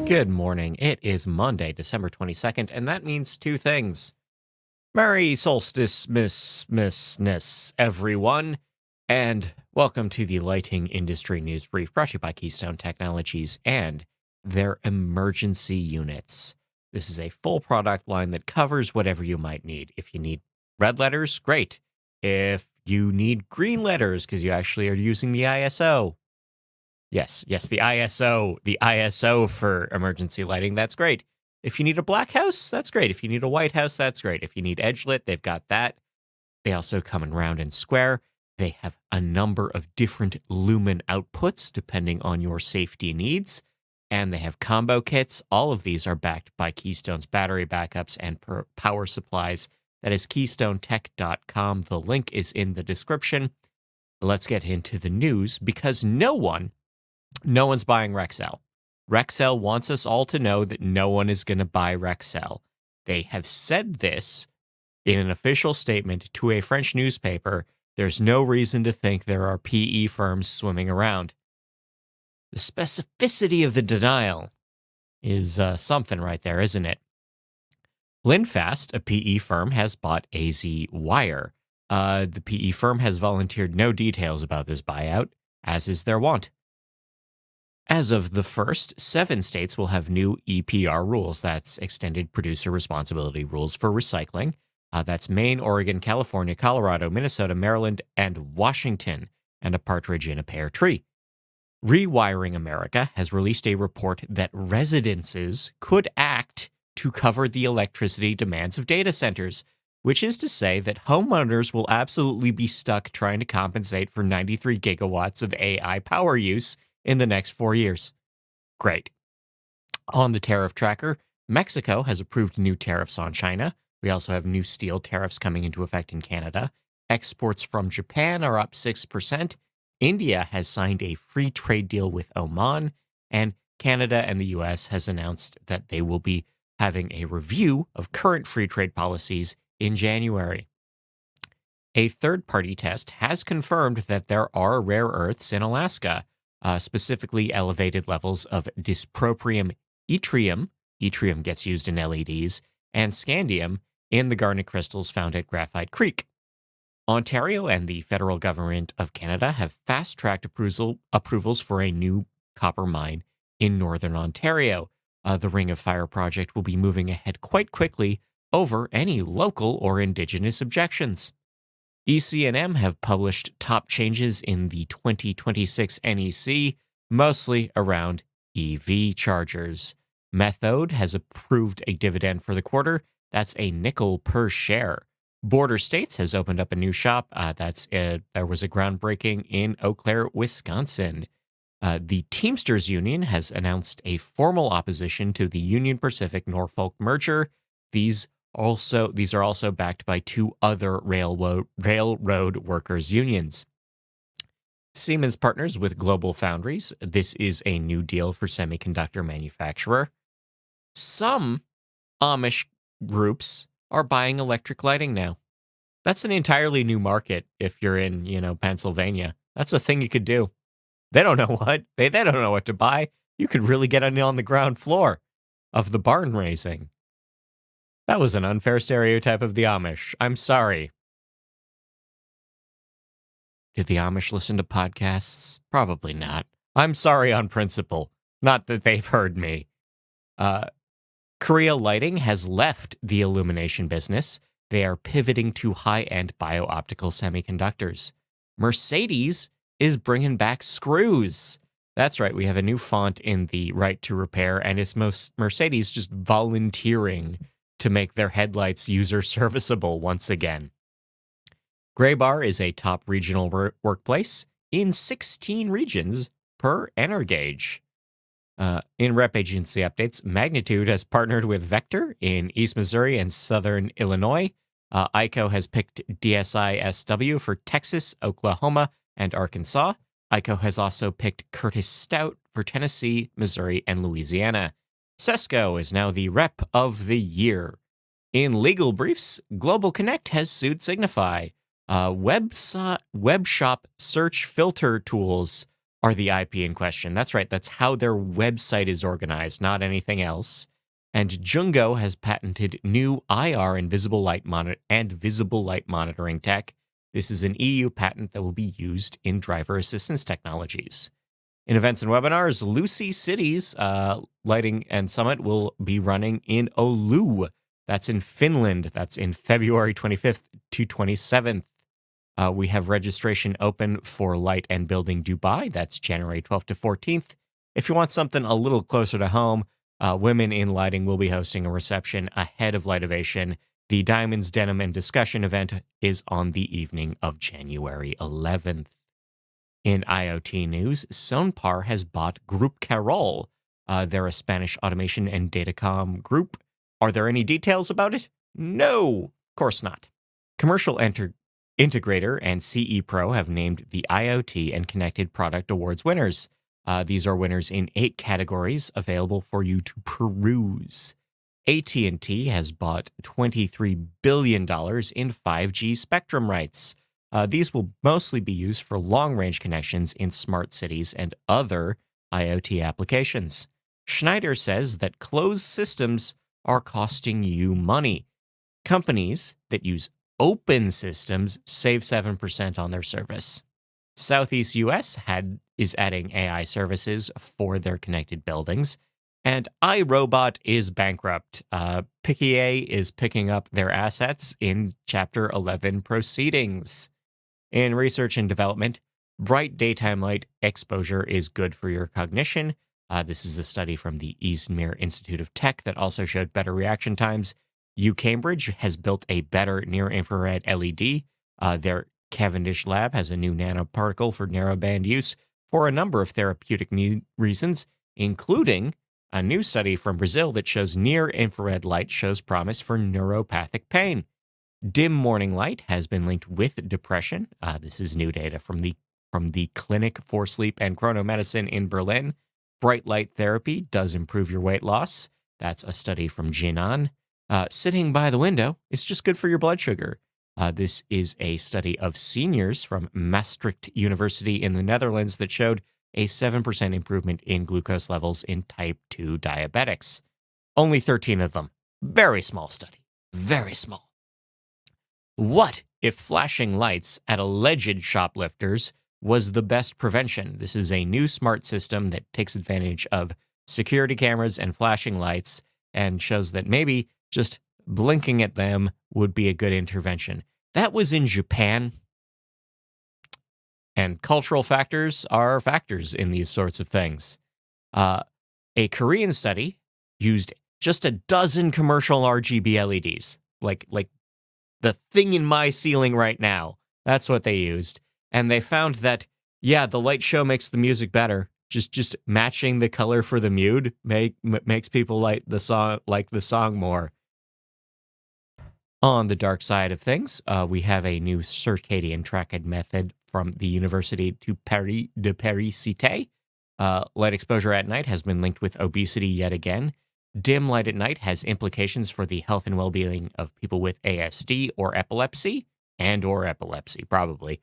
Good morning. It is Monday, December 22nd, and that means two things. Merry Solstice, Miss, everyone, and welcome to the Lighting Industry News Brief brought to you by Keystone Technologies and their emergency units. This is a full product line that covers whatever you might need. If you need red letters, great. If you need green letters because you actually are using the ISO, Yes, the ISO for emergency lighting, that's great. If you need a black house, that's great. If you need a white house, that's great. If you need edge lit, they've got that. They also come in round and square. They have a number of different lumen outputs depending on your safety needs. And they have combo kits. All of these are backed by Keystone's battery backups and power supplies. That is keystonetech.com. The link is in the description. Let's get into the news because no one's buying Rexel. Rexel wants us all to know that no one is going to buy Rexel. They have said this in an official statement to a French newspaper. There's no reason to think there are PE firms swimming around. The specificity of the denial is something right there, isn't it? Linfast, a PE firm, has bought AZ Wire. The PE firm has volunteered no details about this buyout, as is their wont. As of the 1st, 7 states will have new EPR rules. That's Extended Producer Responsibility Rules for recycling. That's Maine, Oregon, California, Colorado, Minnesota, Maryland, and Washington, and a partridge in a pear tree. Rewiring America has released a report that residences could act to cover the electricity demands of data centers, which is to say that homeowners will absolutely be stuck trying to compensate for 93 gigawatts of AI power use in the next 4 years. Great. On the tariff tracker, Mexico has approved new tariffs on China. We also have new steel tariffs coming into effect in Canada. Exports from Japan are up 6%. India has signed a free trade deal with Oman, and Canada and the US has announced that they will be having a review of current free trade policies in January. A third-party test has confirmed that there are rare earths in Alaska, specifically elevated levels of dysprosium yttrium. Yttrium gets used in LEDs, and scandium in the garnet crystals found at Graphite Creek. Ontario and the federal government of Canada have fast-tracked approvals for a new copper mine in northern Ontario. The Ring of Fire project will be moving ahead quite quickly over any local or indigenous objections. EC&M have published top changes in the 2026 NEC, mostly around EV chargers. Methode has approved a dividend for the quarter. That's a nickel per share. Border States has opened up a new shop. There was a groundbreaking in Eau Claire, Wisconsin. The Teamsters Union has announced a formal opposition to the Union Pacific Norfolk merger. These are also backed by 2 other railroad workers' unions. Siemens partners with Global Foundries. This is a new deal for semiconductor manufacturer. Some Amish groups are buying electric lighting now. That's an entirely new market if you're in, Pennsylvania. That's a thing you could do. They don't know what. They don't know what to buy. You could really get on the ground floor of the barn raising. That was an unfair stereotype of the Amish. I'm sorry. Did the Amish listen to podcasts? Probably not. I'm sorry on principle. Not that they've heard me. Korea Lighting has left the illumination business. They are pivoting to high-end bio-optical semiconductors. Mercedes is bringing back screws. That's right, we have a new font in the right to repair, and it's Mercedes just volunteering to make their headlights user-serviceable once again. Graybar is a top regional workplace in 16 regions per Energage. In rep agency updates, Magnitude has partnered with Vector in East Missouri and Southern Illinois. ICO has picked DSI-SW for Texas, Oklahoma, and Arkansas. ICO has also picked Curtis Stout for Tennessee, Missouri, and Louisiana. Sesco is now the rep of the year. In legal briefs, Global Connect has sued Signify. Web shop search filter tools are the IP in question. That's right. That's how their website is organized, not anything else. And Jungo has patented new IR and visible light monitoring tech. This is an EU patent that will be used in driver assistance technologies. In events and webinars, Lucy Cities Lighting and Summit will be running in Oulu. That's in Finland. That's in February 25th to 27th. We have registration open for Light and Building Dubai. That's January 12th to 14th. If you want something a little closer to home, Women in Lighting will be hosting a reception ahead of Lightovation. The Diamonds, Denim, and Discussion event is on the evening of January 11th. In IoT news, Sonpar has bought Group Carol. They're a Spanish automation and datacom group. Are there any details about it? No, of course not. Commercial Integrator and CE Pro have named the IoT and Connected Product Awards winners. These are winners in 8 categories available for you to peruse. AT&T has bought $23 billion in 5G spectrum rights. These will mostly be used for long-range connections in smart cities and other IoT applications. Schneider says that closed systems are costing you money. Companies that use open systems save 7% on their service. Southeast US is adding AI services for their connected buildings, and iRobot is bankrupt. Picquier is picking up their assets in Chapter 11 proceedings. In research and development, bright daytime light exposure is good for your cognition. This is a study from the Izmir Institute of Tech that also showed better reaction times. UCambridge has built a better near-infrared LED. Their Cavendish lab has a new nanoparticle for narrowband use for a number of therapeutic reasons, including a new study from Brazil that shows near-infrared light shows promise for neuropathic pain. Dim morning light has been linked with depression. This is new data from the Clinic for Sleep and Chronomedicine in Berlin. Bright light therapy does improve your weight loss. That's a study from Jinan. Sitting by the window is just good for your blood sugar. This is a study of seniors from Maastricht University in the Netherlands that showed a 7% improvement in glucose levels in type 2 diabetics. Only 13 of them. Very small study. Very small. What if flashing lights at alleged shoplifters was the best prevention? This is a new smart system that takes advantage of security cameras and flashing lights and shows that maybe just blinking at them would be a good intervention. That was in Japan. And cultural factors are factors in these sorts of things. A Korean study used just a dozen commercial RGB LEDs, like the thing in my ceiling right now. That's what they used. And they found that, yeah, the light show makes the music better. Just matching the color for the mood makes people like the song more. On the dark side of things, we have a new circadian tracking method from the University de Paris Cité. Light exposure at night has been linked with obesity yet again. Dim light at night has implications for the health and well-being of people with ASD or epilepsy, probably.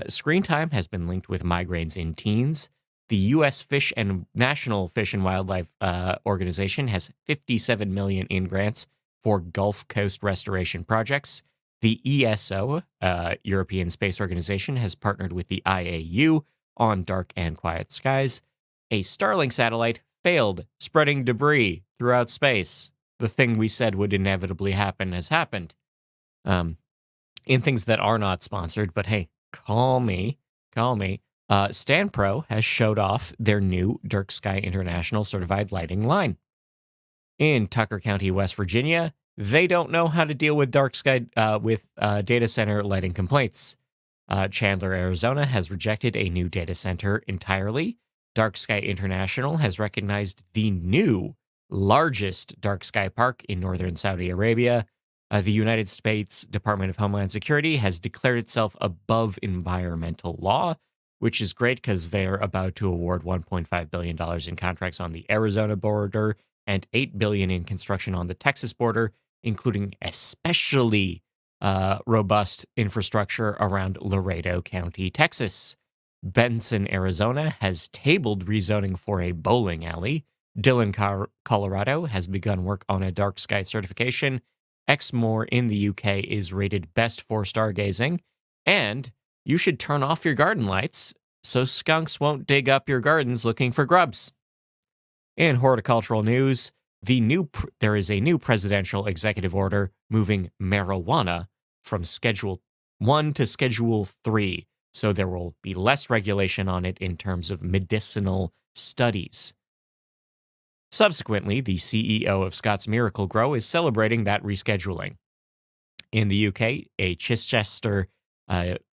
Screen time has been linked with migraines in teens. The U.S. National Fish and Wildlife Organization has $57 million in grants for Gulf Coast restoration projects. The ESO, European Space Organization, has partnered with the IAU on dark and quiet skies. A Starlink satellite failed, spreading debris throughout space. The thing we said would inevitably happen has happened. In things that are not sponsored, but hey, call me. StanPro has showed off their new Dark Sky International certified lighting line. In Tucker County, West Virginia, they don't know how to deal with dark sky with data center lighting complaints. Chandler, Arizona has rejected a new data center entirely. Dark Sky International has recognized the new largest dark sky park in northern Saudi Arabia. The United States Department of Homeland Security has declared itself above environmental law, which is great because they're about to award $1.5 billion in contracts on the Arizona border and $8 billion in construction on the Texas border, including especially robust infrastructure around Laredo County, Texas. Benson, Arizona has tabled rezoning for a bowling alley. Dillon, Colorado has begun work on a dark sky certification. Exmoor in the UK is rated best for stargazing. And you should turn off your garden lights so skunks won't dig up your gardens looking for grubs. In horticultural news, there is a new presidential executive order moving marijuana from Schedule 1 to Schedule 3, so there will be less regulation on it in terms of medicinal studies. Subsequently, the CEO of Scott's Miracle Grow is celebrating that rescheduling. In the UK, a Chichester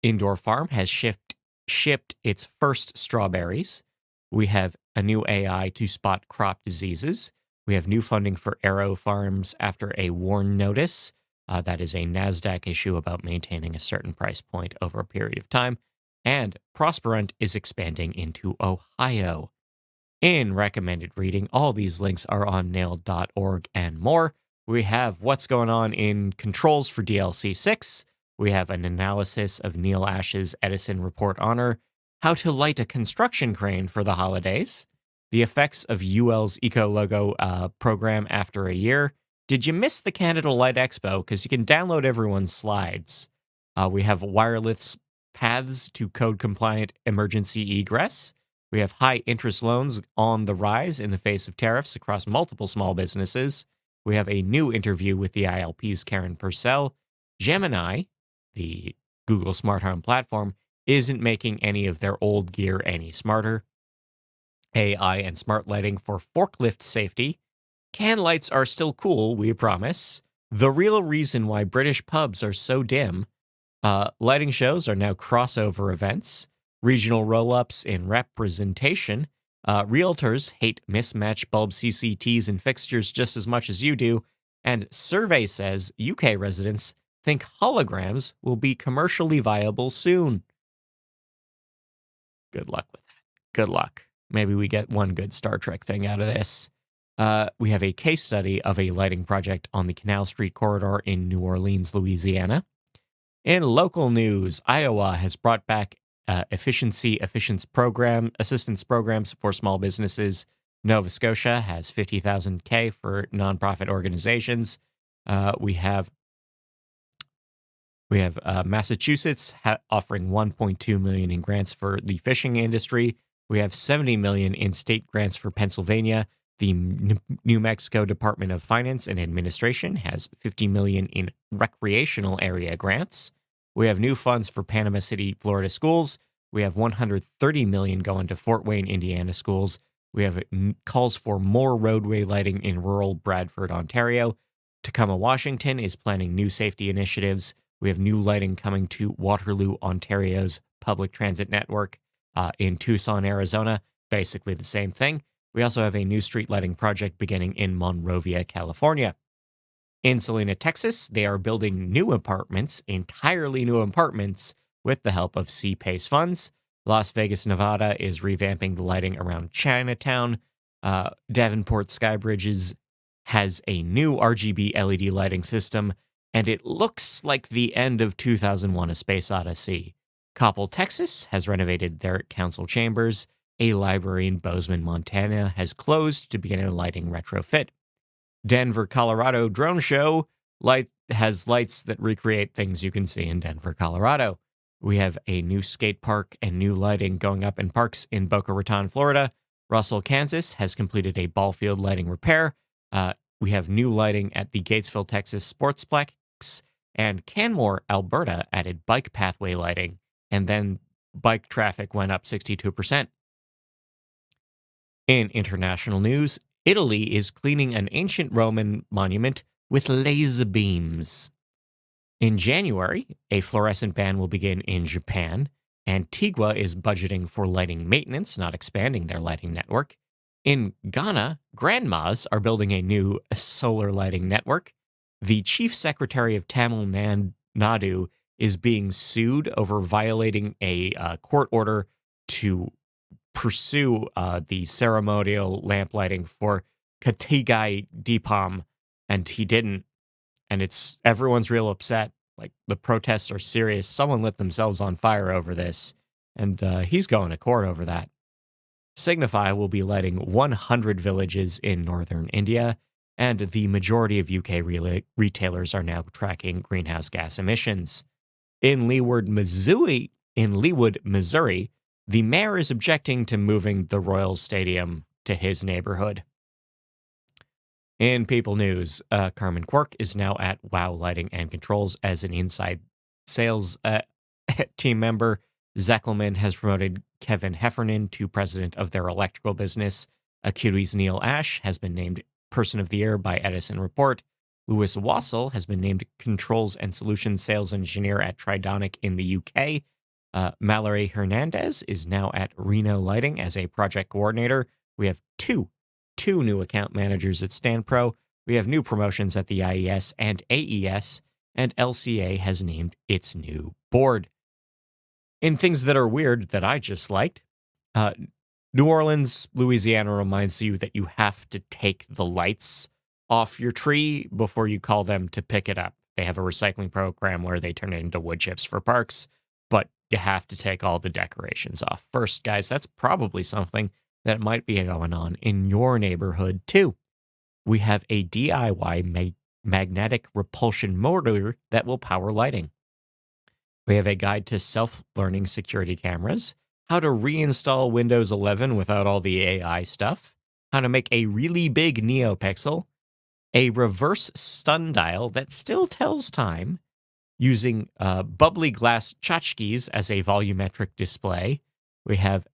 indoor farm has shipped its first strawberries. We have a new AI to spot crop diseases. We have new funding for Arrow Farms after a warn notice. That is a NASDAQ issue about maintaining a certain price point over a period of time. And Prosperant is expanding into Ohio. In recommended reading, all these links are on nailed.org and more. We have what's going on in controls for DLC 6. We have an analysis of Neil Ash's Edison Report Honor, how to light a construction crane for the holidays, the effects of UL's Eco-Logo program after a year. Did you miss the Canada Light Expo? Because you can download everyone's slides. We have wireless paths to code-compliant emergency egress. We have high-interest loans on the rise in the face of tariffs across multiple small businesses. We have a new interview with the ILP's Karen Purcell. Gemini, the Google Smart Home platform, isn't making any of their old gear any smarter. AI and smart lighting for forklift safety. Can lights are still cool, we promise. The real reason why British pubs are so dim. Lighting shows are now crossover events. Regional roll-ups in representation. Realtors hate mismatched bulb CCTs and fixtures just as much as you do. And survey says UK residents think holograms will be commercially viable soon. Good luck with that. Good luck. Maybe we get one good Star Trek thing out of this. We have a case study of a lighting project on the Canal Street corridor in New Orleans, Louisiana. In local news, Iowa has brought back assistance programs for small businesses. Nova Scotia has $50,000 for nonprofit organizations. We have Massachusetts offering $1.2 million in grants for the fishing industry. We have $70 million in state grants for Pennsylvania. The New Mexico Department of Finance and Administration has $50 million in recreational area grants. We have new funds for Panama City, Florida schools. We have $130 million going to Fort Wayne, Indiana schools. We have calls for more roadway lighting in rural Bradford, Ontario. Tacoma, Washington is planning new safety initiatives. We have new lighting coming to Waterloo, Ontario's public transit network. In Tucson, Arizona, basically the same thing. We also have a new street lighting project beginning in Monrovia, California. In Salina, Texas, they are building new apartments, entirely new apartments, with the help of CPACE funds. Las Vegas, Nevada is revamping the lighting around Chinatown. Davenport Skybridges has a new RGB LED lighting system, and it looks like the end of 2001: A Space Odyssey. Coppell, Texas has renovated their council chambers. A library in Bozeman, Montana has closed to begin a lighting retrofit. Denver, Colorado drone show has lights that recreate things you can see in Denver, Colorado. We have a new skate park and new lighting going up in parks in Boca Raton, Florida. Russell, Kansas has completed a ball field lighting repair. We have new lighting at the Gatesville, Texas Sportsplex. And Canmore, Alberta added bike pathway lighting. And then bike traffic went up 62%. In international news, Italy is cleaning an ancient Roman monument with laser beams. In January, a fluorescent ban will begin in Japan. Antigua is budgeting for lighting maintenance, not expanding their lighting network. In Ghana, grandmas are building a new solar lighting network. The chief secretary of Tamil Nadu is being sued over violating a court order to pursue the ceremonial lamp lighting for Katigai Deepam, and he didn't. And everyone's real upset. Like, the protests are serious. Someone lit themselves on fire over this, and he's going to court over that. Signify will be lighting 100 villages in northern India, and the majority of UK retailers are now tracking greenhouse gas emissions. In Leawood, Missouri, the mayor is objecting to moving the Royals Stadium to his neighborhood. In People News, Carmen Quirk is now at WOW Lighting and Controls as an inside sales team member. Zeckelman has promoted Kevin Heffernan to president of their electrical business. Acuity's Neil Ash has been named Person of the Year by Edison Report. Lewis Wassel has been named Controls and Solutions Sales Engineer at Tridonic in the UK. Mallory Hernandez is now at Reno Lighting as a project coordinator. We have two new account managers at StandPro. We have new promotions at the IES and AES, and LCA has named its new board. In things that are weird that I just liked, New Orleans, Louisiana reminds you that you have to take the lights off your tree before you call them to pick it up. They have a recycling program where they turn it into wood chips for parks, but you have to take all the decorations off first, guys. That's probably something that might be going on in your neighborhood, too. We have a DIY magnetic repulsion motor that will power lighting. We have a guide to self-learning security cameras, how to reinstall Windows 11 without all the AI stuff, how to make a really big NeoPixel, a reverse sundial that still tells time, using bubbly glass tchotchkes as a volumetric display. We have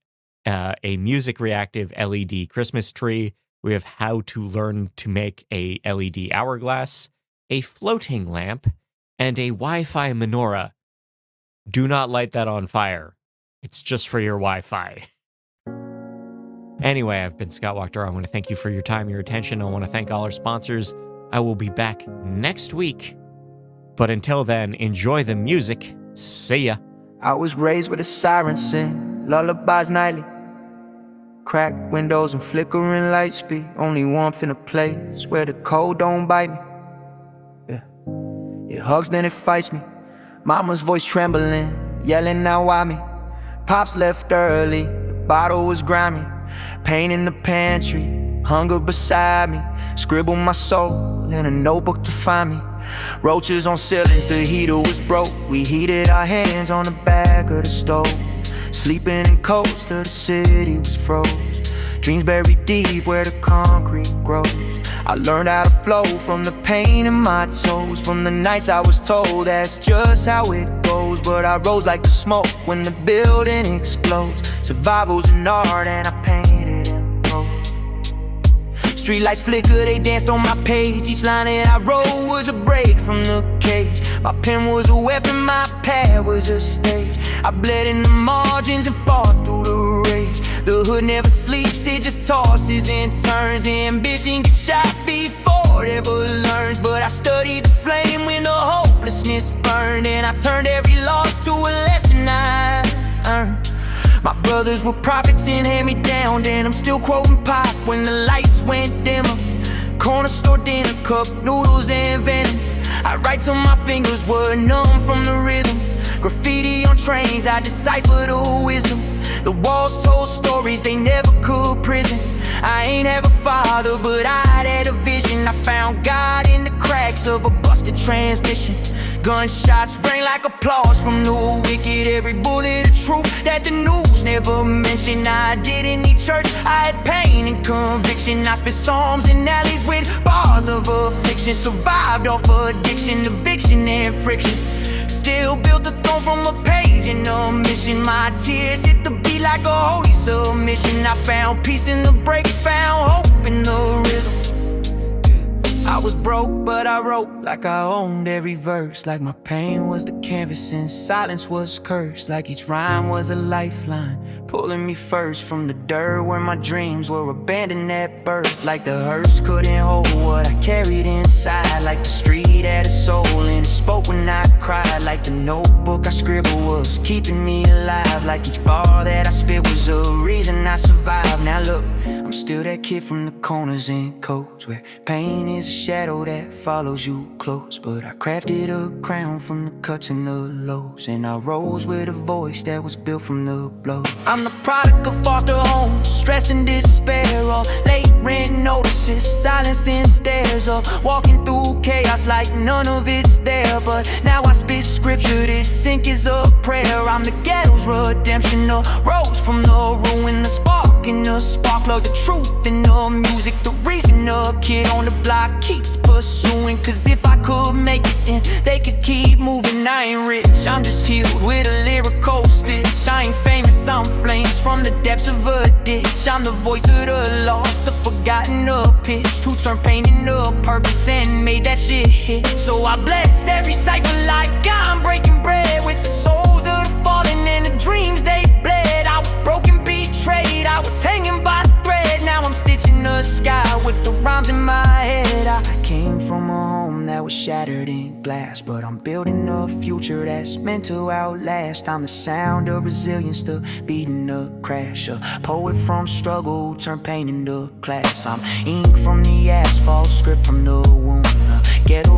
a music reactive LED Christmas tree. We have how to learn to make a LED hourglass, a floating lamp, and a Wi-Fi menorah. Do not light that on fire. It's just for your Wi-Fi. Anyway, I've been Scott Wachter. I want to thank you for your time, your attention. I want to thank all our sponsors. I will be back next week. But until then, enjoy the music. See ya. I was raised with a siren sing, lullabies nightly. Cracked windows and flickering light speed. Only warmth in a place where the cold don't bite me. Yeah, it hugs then it fights me. Mama's voice trembling, yelling now why me. Pops left early, the bottle was grimy. Pain in the pantry, hunger beside me. Scribbled my soul in a notebook to find me. Roaches on ceilings, the heater was broke. We heated our hands on the back of the stove. Sleeping in coats till the city was froze. Dreams buried deep where the concrete grows. I learned how to flow from the pain in my toes. From the nights I was told that's just how it goes. But I rose like the smoke when the building explodes. Survival's an art and I painted in prose. Streetlights flicker, they danced on my page. Each line that I wrote was a break from the cage. My pen was a weapon, my pad was a stage. I bled in the margins and fought through the rage. The hood never sleeps, it just tosses and turns. Ambition gets shot before it ever learns. But I studied the flame when the hopelessness burned. And I turned every loss to a lesson I earned. My brothers were prophets and hand me down. And I'm still quoting Pop when the lights went dimmer. Corner store dinner, cup noodles and venom. I write till my fingers were numb from the rhythm. Graffiti on trains, I deciphered the wisdom. The walls told stories they never could prison. I ain't have a father, but I had a vision. I found God in the cracks of a busted transmission. Gunshots rang like applause from the wicked. Every bullet of truth that the news never mentioned. I didn't need church, I had pain and conviction. I spit psalms in alleys with bars of affliction. Survived off addiction, eviction and friction. Still built a throne from a page in a mission. My tears hit the beat like a holy submission. I found peace in the breaks, found hope in the rhythm. I was broke, but I wrote like I owned every verse. Like my pain was the canvas and silence was cursed. Like each rhyme was a lifeline, pulling me first from the dirt where my dreams were abandoned at birth. Like the hearse couldn't hold what I carried inside. Like the street had a soul and it spoke when I cried. Like the notebook I scribbled was keeping me alive. Like each bar that I spit was a reason I survived. Now look, I'm still that kid from the corners and codes, where pain is a shadow that follows you close. But I crafted a crown from the cuts and the lows, and I rose with a voice that was built from the blows. I'm the product of foster homes, stress and despair, of late rent notices, silence and stares, of walking through chaos like none of it's there. But now I spit scripture, this sink is a prayer. I'm the ghetto's redemption, a rose from the ruin, the spark in the spark plug, the truth in the music, the reason a kid on the block keeps pursuing. Cause if I could make it, then they could keep moving. I ain't rich, I'm just healed with a lyrical stitch. I ain't famous, I'm flames from the depths of a ditch. I'm the voice of the lost, the forgotten, the pitched, who turned pain into purpose and made that shit hit. So I bless every cipher like I'm breaking bread with the souls of the fallen and the dreams they bled. I was broken, betrayed, I was hanging by a thread. Now I'm stitching the sky with the rhymes in my head. I came from a home that was shattered in glass, but I'm building a future that's meant to outlast. I'm the sound of resilience, the beating of crash, a poet from struggle who turned pain into class. I'm ink from the asphalt, script from the womb, a ghetto